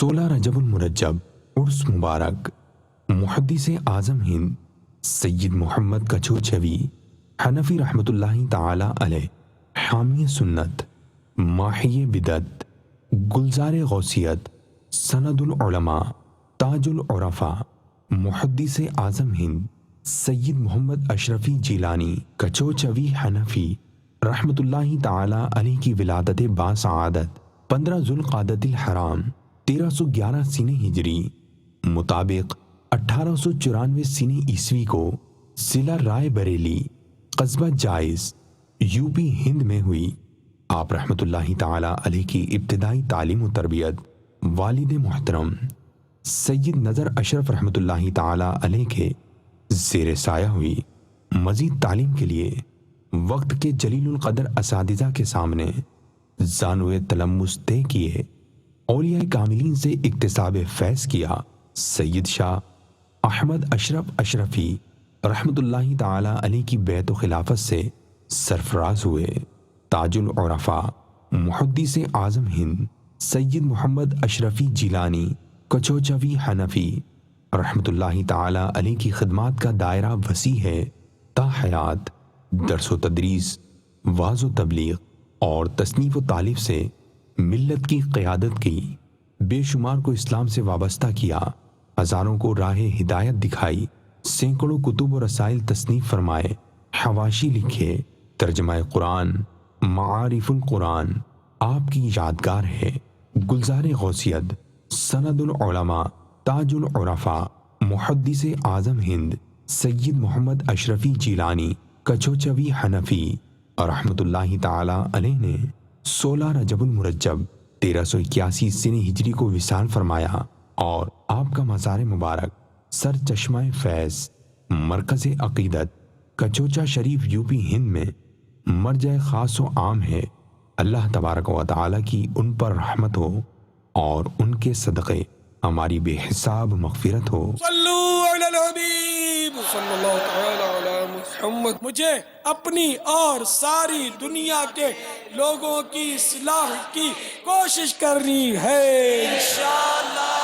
16 رجب المرجب عرس مبارک محدث اعظم ہند سید محمد کچوچوی حنفی رحمۃ اللہ تعالی علیہ، حامی سنت، ماحی بدعت، گلزار غوثیت، سند العلماء، تاج العرفاء، محدث اعظم ہند سید محمد اشرفی جیلانی کچوچوی حنفی رحمۃ اللہ تعالی علیہ کی ولادت باسعادت 15 ذوالقعدۃ الحرام 1311 سنہ ہجری مطابق 1894 سنہ عیسوی کو ضلع رائے بریلی قصبہ جائز یوپی ہند میں ہوئی۔ آپ رحمۃ اللہ تعالی علیہ کی ابتدائی تعلیم و تربیت والد محترم سید نظر اشرف رحمۃ اللہ تعالی علیہ کے زیر سایہ ہوئی۔ مزید تعلیم کے لیے وقت کے جلیل القدر اساتذہ کے سامنے زانوِ تلمس طے کیے، اولیاء کاملین سے اکتساب فیض کیا۔ سید شاہ احمد اشرف اشرفی رحمۃ اللہ تعالی علیہ کی بیعت و خلافت سے سرفراز ہوئے۔ تاج العرفاء محدث اعظم ہند سید محمد اشرفی جیلانی کچوچوی حنفی رحمۃ اللہ تعالی علیہ کی خدمات کا دائرہ وسیع ہے۔ تا حیات درس و تدریس، واعظ و تبلیغ اور تصنیف و تالیف سے ملت کی قیادت کی، بے شمار کو اسلام سے وابستہ کیا، ہزاروں کو راہ ہدایت دکھائی، سینکڑوں کتب و رسائل تصنیف فرمائے، حواشی لکھے، ترجمہ قرآن، معارف القرآن آپ کی یادگار ہے۔ گلزار غوثیت، سند العلماء، تاج العرفاء، محدث اعظم ہند سید محمد اشرفی جیلانی کچوچوی حنفی رحمۃ اللہ تعالی علیہ نے 16 رجب المرجب 1381 سنہ ہجری کو وصال فرمایا، اور آپ کا مزار مبارک سر چشمہ فیض مرکز عقیدت کچوچا شریف یوپی ہند میں مرجع خاص و عام ہے۔ اللہ تبارک و تعالی کی ان پر رحمت ہو اور ان کے صدقے ہماری بے حساب مغفرت ہو۔ صلو علی الحبیب صلی اللہ تعالی علی محمد۔ مجھے اپنی اور ساری دنیا کے لوگوں کی اصلاح کی کوشش کرنی ہے انشاءاللہ۔